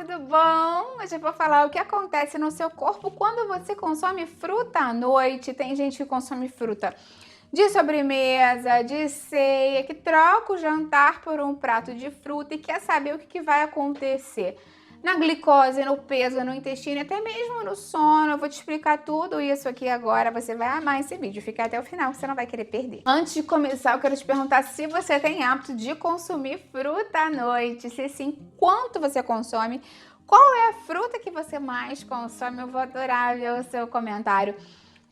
tudo bom? Hoje eu vou falar o que acontece no seu corpo quando você consome fruta à noite. Tem gente que consome fruta de sobremesa, de ceia, que troca o jantar por um prato de fruta e quer saber o que vai acontecer na glicose, no peso, no intestino e até mesmo no sono. Eu vou te explicar tudo isso aqui agora. Você vai amar esse vídeo. Fica até o final que você não vai querer perder. Antes de começar, eu quero te perguntar se você tem hábito de consumir fruta à noite. Se sim, quanto você consome? Qual é a fruta que você mais consome? Eu vou adorar ver o seu comentário.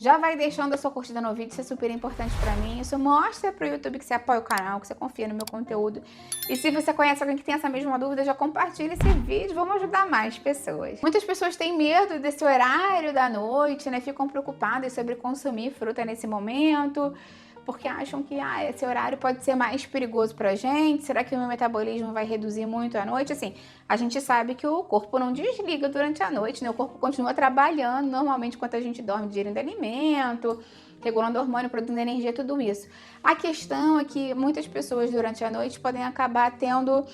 Já vai deixando a sua curtida no vídeo, isso é super importante pra mim. Isso mostra pro YouTube que você apoia o canal, que você confia no meu conteúdo. E se você conhece alguém que tem essa mesma dúvida, já compartilha esse vídeo, vamos ajudar mais pessoas. Muitas pessoas têm medo desse horário da noite, né? Ficam preocupadas sobre consumir fruta nesse momento, porque acham que esse horário pode ser mais perigoso pra gente. Será que o meu metabolismo vai reduzir muito à noite? Assim, a gente sabe que o corpo não desliga durante a noite, né? O corpo continua trabalhando normalmente enquanto a gente dorme, digerindo alimento, regulando hormônio, produzindo energia, tudo isso. A questão é que muitas pessoas durante a noite podem acabar tendo,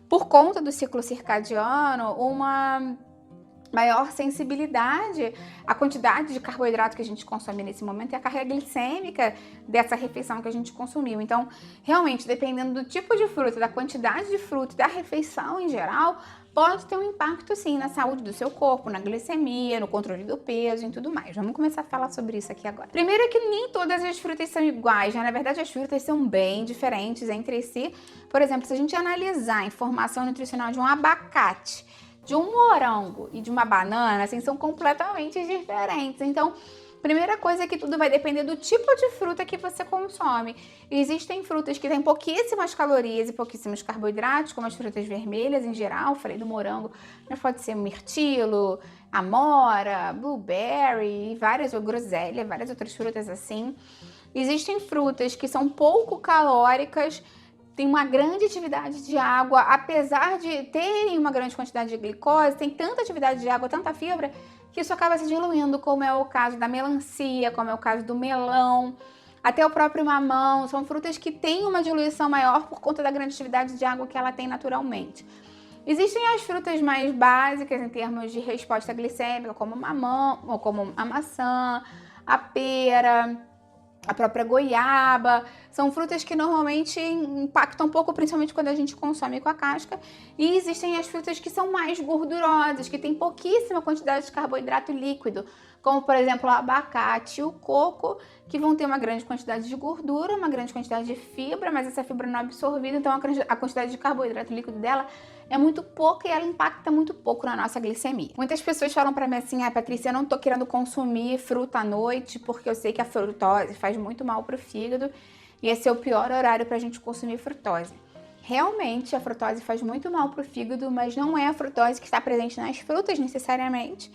por conta do ciclo circadiano, uma maior sensibilidade à quantidade de carboidrato que a gente consome nesse momento e a carga glicêmica dessa refeição que a gente consumiu. Então, realmente, dependendo do tipo de fruta, da quantidade de fruta e da refeição em geral, pode ter um impacto sim na saúde do seu corpo, na glicemia, no controle do peso e tudo mais. Vamos começar a falar sobre isso aqui agora. Primeiro é que nem todas as frutas são iguais, né? Na verdade, as frutas são bem diferentes entre si. Por exemplo, se a gente analisar a informação nutricional de um abacate, de um morango e de uma banana, assim, são completamente diferentes. Então, primeira coisa é que tudo vai depender do tipo de fruta que você consome. Existem frutas que têm pouquíssimas calorias e pouquíssimos carboidratos, como as frutas vermelhas em geral. Falei do morango, mas pode ser mirtilo, amora, blueberry, ou groselha, várias outras frutas assim. Existem frutas que são pouco calóricas, tem uma grande atividade de água, apesar de terem uma grande quantidade de glicose, tem tanta atividade de água, tanta fibra, que isso acaba se diluindo, como é o caso da melancia, como é o caso do melão, até o próprio mamão. São frutas que têm uma diluição maior por conta da grande atividade de água que ela tem naturalmente. Existem as frutas mais básicas em termos de resposta glicêmica, como o mamão, ou como a maçã, a pera, a própria goiaba. São frutas que normalmente impactam um pouco, principalmente quando a gente consome com a casca. E existem as frutas que são mais gordurosas, que têm pouquíssima quantidade de carboidrato líquido, como por exemplo o abacate e o coco, que vão ter uma grande quantidade de gordura, uma grande quantidade de fibra, mas essa fibra não é absorvida, então a quantidade de carboidrato líquido dela é muito pouca e ela impacta muito pouco na nossa glicemia. Muitas pessoas falam pra mim assim: Patrícia, eu não tô querendo consumir fruta à noite porque eu sei que a frutose faz muito mal pro fígado e esse é o pior horário pra gente consumir frutose. Realmente a frutose faz muito mal pro fígado, mas não é a frutose que está presente nas frutas necessariamente,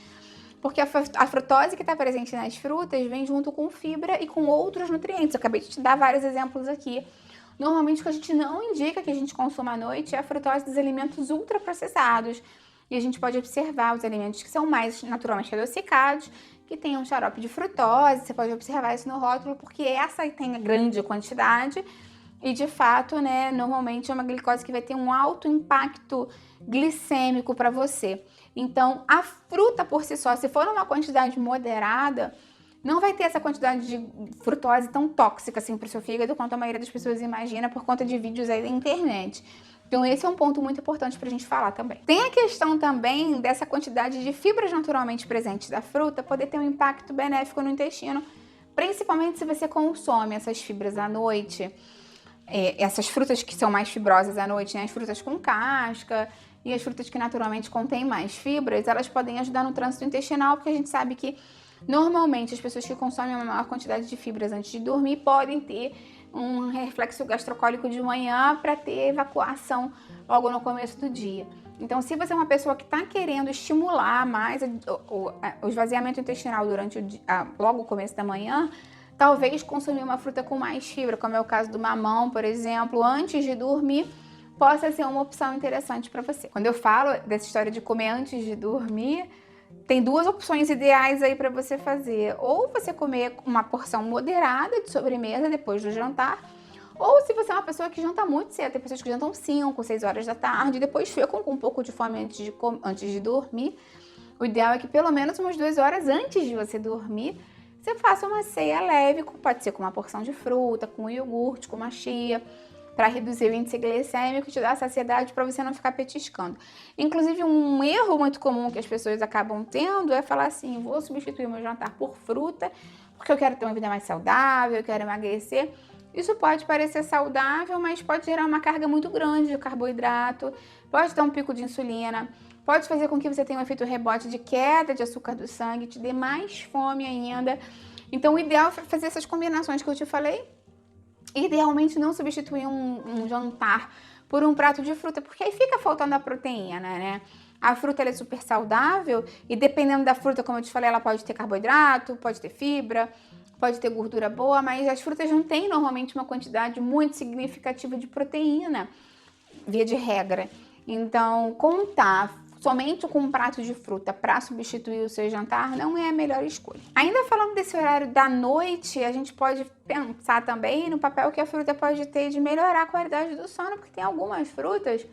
porque a frutose que está presente nas frutas vem junto com fibra e com outros nutrientes. Eu acabei de te dar vários exemplos aqui. Normalmente o que a gente não indica que a gente consuma à noite é a frutose dos alimentos ultraprocessados. E a gente pode observar os alimentos que são mais naturalmente adocicados, que tem um xarope de frutose. Você pode observar isso no rótulo, porque essa tem a grande quantidade. E de fato, né, normalmente é uma glicose que vai ter um alto impacto glicêmico para você. Então, a fruta por si só, se for uma quantidade moderada, não vai ter essa quantidade de frutose tão tóxica assim para o seu fígado quanto a maioria das pessoas imagina por conta de vídeos aí da internet. Então esse é um ponto muito importante para a gente falar também. Tem a questão também dessa quantidade de fibras naturalmente presentes da fruta poder ter um impacto benéfico no intestino, principalmente se você consome essas fibras à noite, essas frutas que são mais fibrosas à noite, né? As frutas com casca e as frutas que naturalmente contêm mais fibras, elas podem ajudar no trânsito intestinal, porque a gente sabe que normalmente as pessoas que consomem uma maior quantidade de fibras antes de dormir podem ter um reflexo gastrocólico de manhã para ter evacuação logo no começo do dia. Então, se você é uma pessoa que está querendo estimular mais o esvaziamento intestinal durante logo o começo da manhã, talvez consumir uma fruta com mais fibra, como é o caso do mamão, por exemplo, antes de dormir, possa ser uma opção interessante para você. Quando eu falo dessa história de comer antes de dormir, tem duas opções ideais aí para você fazer. Ou você comer uma porção moderada de sobremesa depois do jantar, Ou se você é uma pessoa que janta muito cedo, tem pessoas que jantam 5, 6 horas da tarde, e depois ficam com um pouco de fome antes de dormir. O ideal é que pelo menos umas 2 horas antes de você dormir, você faça uma ceia leve, pode ser com uma porção de fruta, com iogurte, com uma chia, para reduzir o índice glicêmico e te dar saciedade para você não ficar petiscando. Inclusive, um erro muito comum que as pessoas acabam tendo é falar assim, vou substituir meu jantar por fruta, porque eu quero ter uma vida mais saudável, eu quero emagrecer. Isso pode parecer saudável, mas pode gerar uma carga muito grande de carboidrato, pode dar um pico de insulina, pode fazer com que você tenha um efeito rebote de queda de açúcar do sangue, te dê mais fome ainda. Então, o ideal é fazer essas combinações que eu te falei. Idealmente, não substituir um jantar por um prato de fruta, porque aí fica faltando a proteína, né? A fruta ela é super saudável e dependendo da fruta, como eu te falei, ela pode ter carboidrato, pode ter fibra, pode ter gordura boa, mas as frutas não têm normalmente uma quantidade muito significativa de proteína, via de regra. Então, contar somente com um prato de fruta para substituir o seu jantar não é a melhor escolha. Ainda falando desse horário da noite, a gente pode pensar também no papel que a fruta pode ter de melhorar a qualidade do sono, porque tem algumas frutas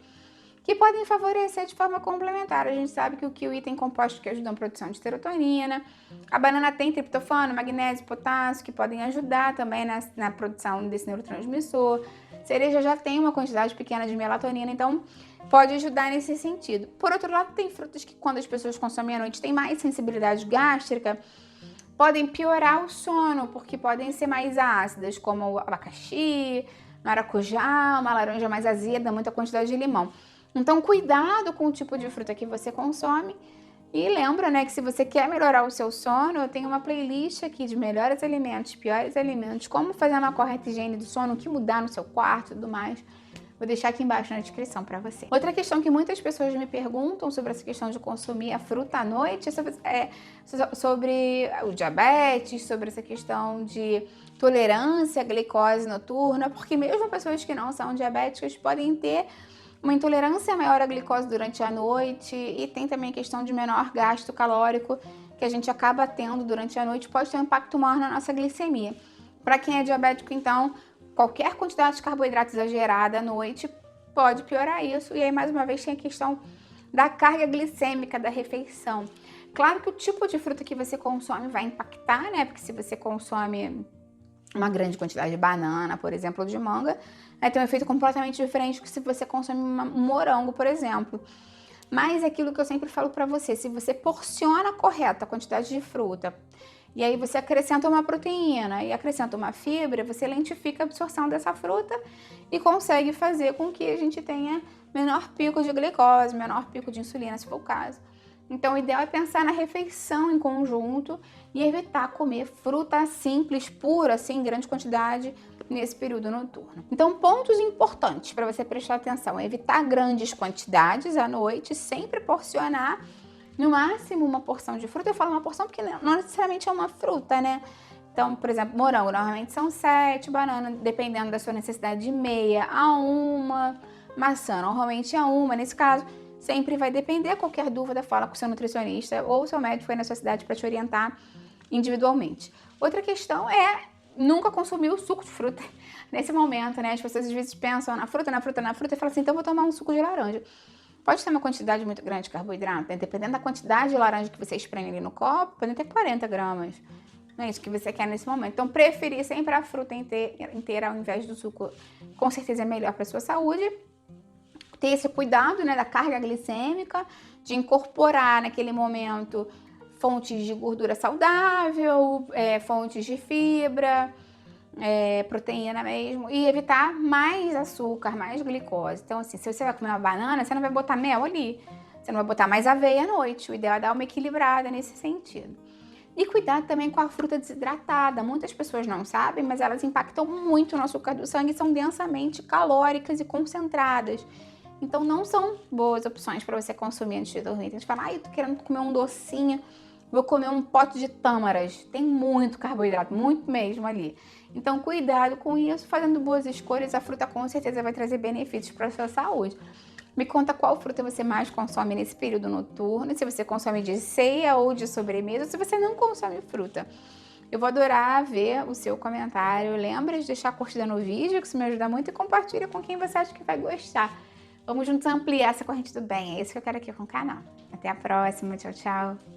que podem favorecer de forma complementar. A gente sabe que o kiwi tem compostos que ajudam a produção de serotonina, a banana tem triptofano, magnésio, potássio, que podem ajudar também na produção desse neurotransmissor. Cereja já tem uma quantidade pequena de melatonina, então pode ajudar nesse sentido. Por outro lado, tem frutas que quando as pessoas consomem à noite têm mais sensibilidade gástrica, podem piorar o sono, porque podem ser mais ácidas, como o abacaxi, maracujá, uma laranja mais azeda, muita quantidade de limão. Então, cuidado com o tipo de fruta que você consome. E lembra, né, que se você quer melhorar o seu sono, eu tenho uma playlist aqui de melhores alimentos, piores alimentos, como fazer uma correta higiene do sono, o que mudar no seu quarto e tudo mais. Vou deixar aqui embaixo na descrição para você. Outra questão que muitas pessoas me perguntam sobre essa questão de consumir a fruta à noite é sobre o diabetes, sobre essa questão de tolerância à glicose noturna, porque mesmo pessoas que não são diabéticas podem ter uma intolerância maior à glicose durante a noite e tem também a questão de menor gasto calórico que a gente acaba tendo durante a noite, pode ter um impacto maior na nossa glicemia. Para quem é diabético, então, qualquer quantidade de carboidrato exagerada à noite pode piorar isso. E aí, mais uma vez, tem a questão da carga glicêmica da refeição. Claro que o tipo de fruta que você consome vai impactar, né? Porque se você consome uma grande quantidade de banana, por exemplo, ou de manga, vai ter um efeito completamente diferente que se você consome um morango, por exemplo. Mas é aquilo que eu sempre falo para você, se você porciona correta a quantidade de fruta, e aí você acrescenta uma proteína e acrescenta uma fibra, você lentifica a absorção dessa fruta e consegue fazer com que a gente tenha menor pico de glicose, menor pico de insulina, se for o caso. Então, o ideal é pensar na refeição em conjunto e evitar comer fruta simples, pura, assim, em grande quantidade, nesse período noturno. Então, pontos importantes para você prestar atenção: evitar grandes quantidades à noite, sempre porcionar no máximo uma porção de fruta. Eu falo uma porção porque não necessariamente é uma fruta, né? Então, por exemplo, morango normalmente são 7, banana, dependendo da sua necessidade, de meia a 1, maçã normalmente a 1, nesse caso. Sempre vai depender. Qualquer dúvida, fala com o seu nutricionista ou o seu médico aí na sua cidade para te orientar individualmente. Outra questão é nunca consumir o suco de fruta nesse momento, né? As pessoas às vezes pensam na fruta e falam assim, então vou tomar um suco de laranja. Pode ter uma quantidade muito grande de carboidrato, né? Dependendo da quantidade de laranja que você espreme ali no copo, pode ter 40 gramas. Não é isso que você quer nesse momento. Então, preferir sempre a fruta inteira ao invés do suco, com certeza é melhor para a sua saúde. Ter esse cuidado, né, da carga glicêmica, de incorporar naquele momento fontes de gordura saudável, fontes de fibra, proteína mesmo, e evitar mais açúcar, mais glicose. Então, assim, se você vai comer uma banana, você não vai botar mel ali, você não vai botar mais aveia à noite. O ideal é dar uma equilibrada nesse sentido. E cuidado também com a fruta desidratada. Muitas pessoas não sabem, mas elas impactam muito no açúcar do sangue e são densamente calóricas e concentradas. Então, não são boas opções para você consumir antes de dormir. A gente fala, eu tô querendo comer um docinho, vou comer um pote de tâmaras. Tem muito carboidrato, muito mesmo ali. Então, cuidado com isso, fazendo boas escolhas. A fruta com certeza vai trazer benefícios para a sua saúde. Me conta qual fruta você mais consome nesse período noturno, se você consome de ceia ou de sobremesa, ou se você não consome fruta. Eu vou adorar ver o seu comentário. Lembra de deixar a curtida no vídeo, que isso me ajuda muito, e compartilha com quem você acha que vai gostar. Vamos juntos ampliar essa corrente do bem. É isso que eu quero aqui com o canal. Até a próxima. Tchau, tchau.